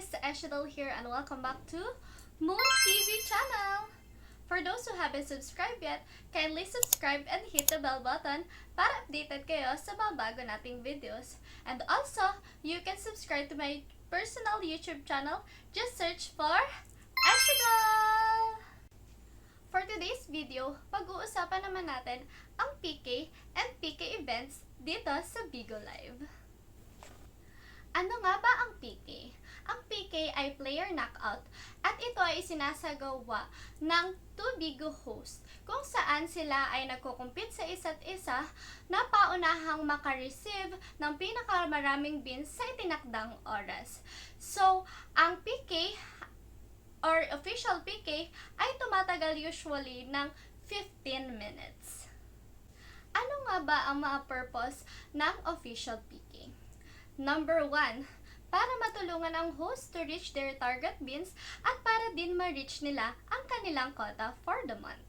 guys, Eshadal here and welcome back to Moon TV channel. For those who haven't subscribed yet, kindly subscribe and hit the bell button para updated kayo sa mga bago nating videos. And also, you can subscribe to my personal YouTube channel. Just search for Eshadal. For today's video, pag-uusapan naman natin ang PK and PK events dito sa Bigo Live. Ano nga ba ang PK? Ang PK ay player knockout at ito ay isinasagawa ng 2 Bigo host kung saan sila ay nagkukumpit sa isa't isa na paunahang makareceive ng pinakamaraming beans sa itinakdang oras. So, ang PK or official PK ay tumatagal usually ng 15 minutes. Ano nga ba ang mga purpose ng official PK? Number 1, para matulungan ang host to reach their target beans at para din ma-reach nila ang kanilang quota for the month.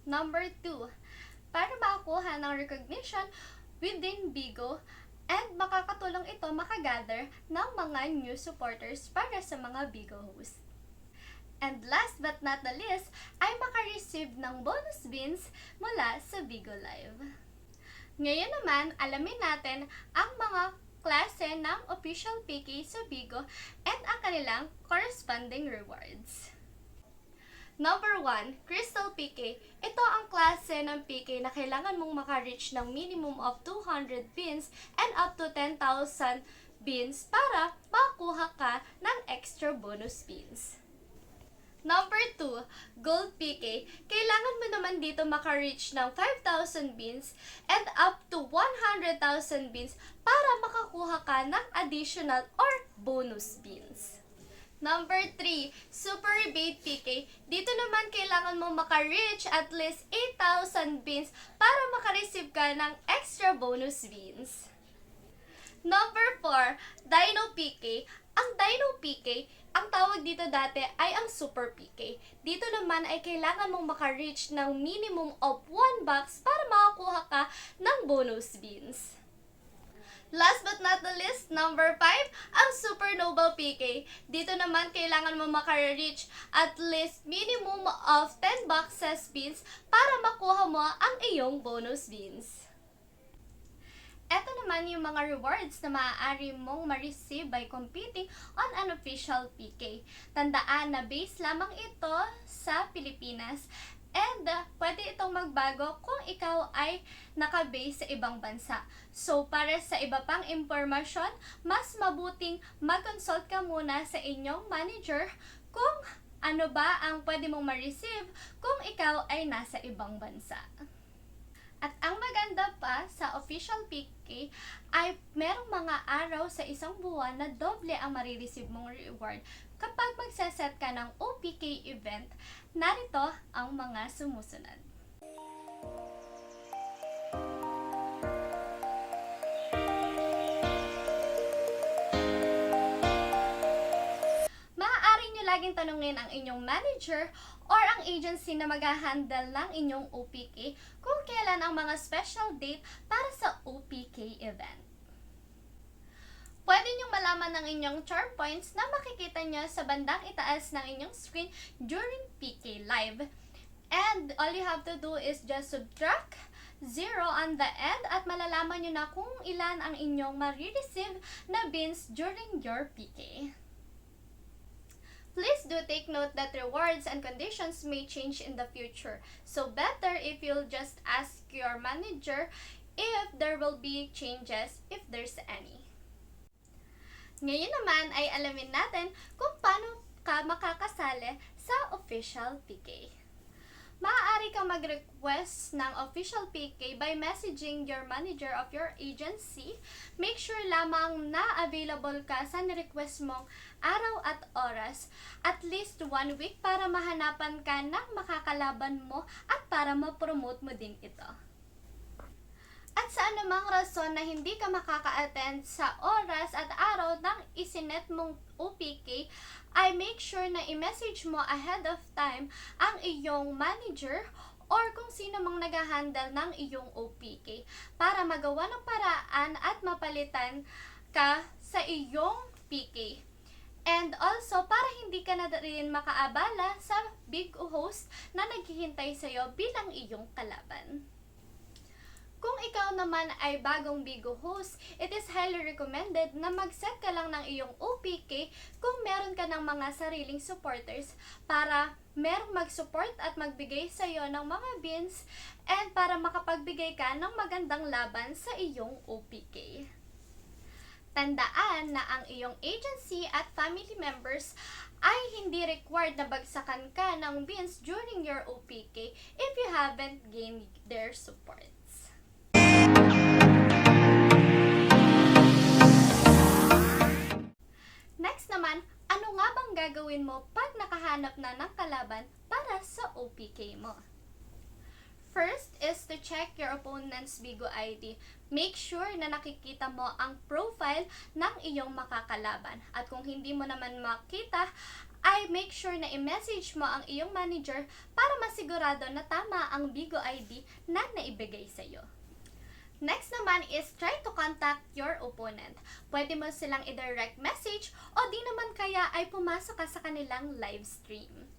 Number 2, para makakuha ng recognition within Bigo and makakatulong ito makagather ng mga new supporters para sa mga Bigo hosts. And last but not the least, ay makareceive ng bonus beans mula sa Bigo Live. Ngayon naman, alamin natin ang mga klase ng official PK sa Bigo and ang kanilang corresponding rewards. Number 1, Crystal PK. Ito ang klase ng PK na kailangan mong maka-reach ng minimum of 200 beans and up to 10,000 beans para makakuha ka ng extra bonus beans. Number 2, Gold PK. Kailangan mo naman dito maka-reach ng 5,000 beans and up to 100,000 beans para makakuha ka ng additional or bonus beans. Number 3, Super Rebate PK. Dito naman kailangan mo maka-reach at least 8,000 beans para maka-receive ka ng extra bonus beans. Number 4, Dino PK. Ang Dino PK, ang tawag dito dati ay ang Super PK. Dito naman ay kailangan mong maka-reach ng minimum of 1 box para makakuha ka ng bonus beans. Last but not the least, number 5, ang Super Noble PK. Dito naman kailangan mo maka-reach at least minimum of 10 boxes beans para makuha mo ang iyong bonus beans. Ito naman yung mga rewards na maaari mong ma-receive by competing on an official PK. Tandaan na base lamang ito sa Pilipinas and pwede itong magbago kung ikaw ay naka-base sa ibang bansa. So, para sa iba pang impormasyon, mas mabuting mag-consult ka muna sa inyong manager kung ano ba ang pwede mong ma-receive kung ikaw ay nasa ibang bansa. At ang maganda pa sa official PK ay merong mga araw sa isang buwan na doble ang marireceive mong reward kapag magsaset ka ng OPK event. Narito ang mga sumusunod. Maaari nyo laging tanungin ang inyong manager or ang agency na mag-handle ng inyong OPK kung kailan ang mga special date para sa OPK event. Pwede niyong malaman ng inyong charm points na makikita nyo sa bandang itaas ng inyong screen during PK Live. And all you have to do is just subtract 0 on the end at malalaman nyo na kung ilan ang inyong marireceive na beans during your PK. Please do take note that rewards and conditions may change in the future. So better if you'll just ask your manager if there will be changes, if there's any. Ngayon naman ay alamin natin kung paano ka makakasali sa official PK. Maaari kang mag-request ng official PK by messaging your manager of your agency. Make sure lamang na available ka sa ni-request mong araw at oras, at least 1 week para mahanapan ka ng makakalaban mo at para ma-promote mo din ito. At sa anumang rason na hindi ka makaka-attend sa oras at araw ng isinet mong OPK, ay make sure na i-message mo ahead of time ang iyong manager or kung sino mang nag-handle ng iyong OPK para magawa ng paraan at mapalitan ka sa iyong PK. And also, para hindi ka na rin makaabala sa big host na naghihintay sa'yo bilang iyong kalaban. Kung ikaw naman ay bagong Bigo host, it is highly recommended na mag-set ka lang ng iyong OPK kung meron ka ng mga sariling supporters para merong mag-support at magbigay sa iyo ng mga beans and para makapagbigay ka ng magandang laban sa iyong OPK. Tandaan na ang iyong agency at family members ay hindi required na bagsakan ka ng beans during your OPK if you haven't gained their supports. Next naman, ano nga bang gagawin mo pag nakahanap na ng kalaban para sa OPK mo? First is to check your opponent's Bigo ID. Make sure na nakikita mo ang profile ng iyong makakalaban. At kung hindi mo naman makita, ay make sure na i-message mo ang iyong manager para masigurado na tama ang Bigo ID na naibigay sa iyo. Next naman is try to contact your opponent. Pwede mo silang i-direct message o di naman kaya ay pumasok ka sa kanilang live stream.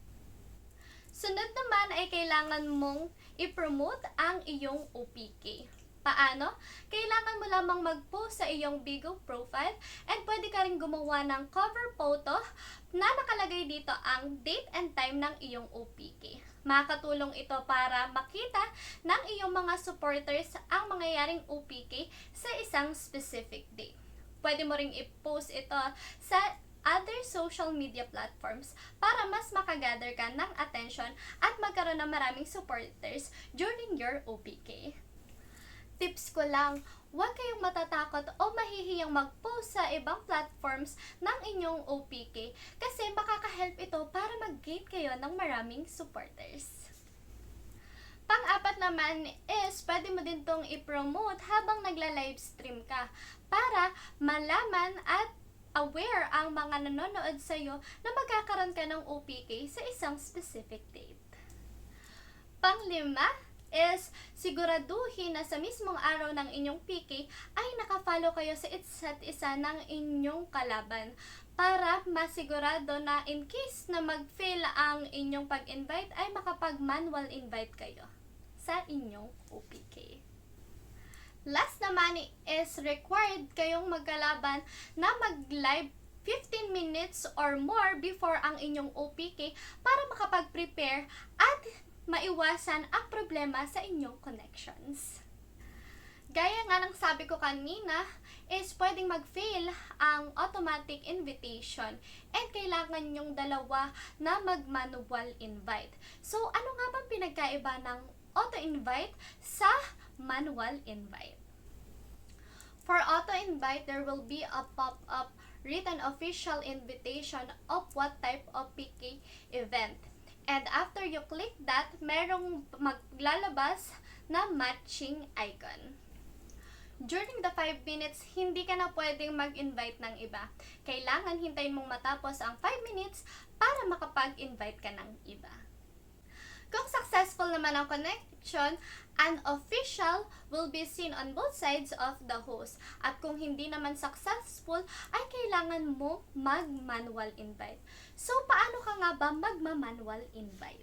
Sunod naman ay kailangan mong i-promote ang iyong OPK. Paano? Kailangan mo lamang mag-post sa iyong Bigo profile and pwede ka rin gumawa ng cover photo na nakalagay dito ang date and time ng iyong OPK. Makakatulong ito para makita ng iyong mga supporters ang mangyayaring OPK sa isang specific date. Pwede mo ring i-post ito sa other social media platforms para mas makagather ka ng attention at magkaroon ng maraming supporters during your OPK. Tips ko lang, huwag kayong matatakot o mahihiyang mag-post sa ibang platforms ng inyong OPK kasi makaka-help ito para mag-gain kayo ng maraming supporters. Pang-apat naman is pwede mo din tong i-promote habang nagla-livestream ka para malaman at aware ang mga nanonood sa'yo na magkakaroon ka ng OPK sa isang specific date. Pang-lima is siguraduhin na sa mismong araw ng inyong PK ay nakafollow kayo sa isa't isa ng inyong kalaban para masigurado na in case na mag-fail ang inyong pag-invite ay makapag-manual invite kayo sa inyong OPK. Last naman is required kayong magkalaban na mag-live 15 minutes or more before ang inyong OPK para makapag-prepare at maiwasan ang problema sa inyong connections. Gaya nga ng sabi ko kanina, is pwedeng mag-fail ang automatic invitation and kailangan yung dalawa na mag-manual invite. So, ano nga bang pinagkaiba ng auto-invite sa manual invite? For auto-invite, there will be a pop-up written official invitation of what type of PK event. And after you click that, merong maglalabas na matching icon. During the 5 minutes, hindi ka na pwedeng mag-invite ng iba. Kailangan hintayin mong matapos ang 5 minutes para makapag-invite ka ng iba. Kung successful naman ang connection, an official will be seen on both sides of the host. At kung hindi naman successful, ay kailangan mo mag-manual invite. So, paano ka nga ba magma-manual invite?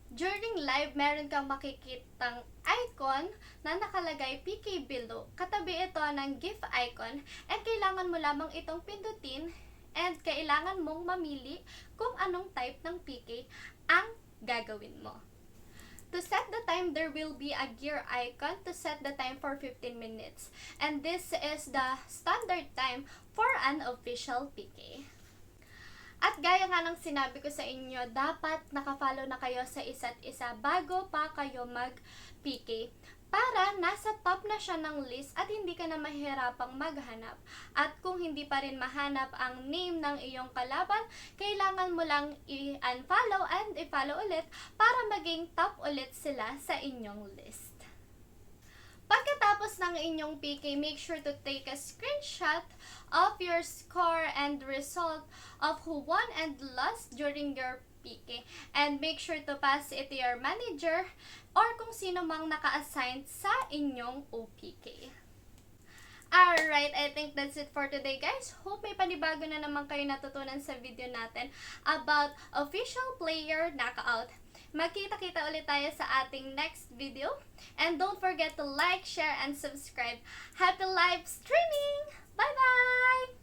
During live, meron kang makikitang icon na nakalagay PK below. Katabi ito ng GIF icon and kailangan mo lamang itong pindutin and kailangan mong mamili kung anong type ng PK ang gagawin mo. To set the time, there will be a gear icon to set the time for 15 minutes. And this is the standard time for an official PK. At gaya nga ng sinabi ko sa inyo, dapat nakafollow na kayo sa isa't isa bago pa kayo mag-PK para nasa top na siya ng list at hindi ka na mahirapang maghanap. At kung hindi pa rin mahanap ang name ng iyong kalaban, kailangan mo lang i-unfollow and i-follow ulit para maging top ulit sila sa inyong list. Pagkatapos ng inyong PK, make sure to take a screenshot of your score and result of who won and lost during your PK. And make sure to pass it to your manager or kung sino mang naka-assign sa inyong OPK. Alright, I think that's it for today, guys. Hope may panibago na naman kayo natutunan sa video natin about official player knockout. Magkita-kita ulit tayo sa ating next video. And don't forget to like, share, and subscribe. Happy live streaming! Bye-bye!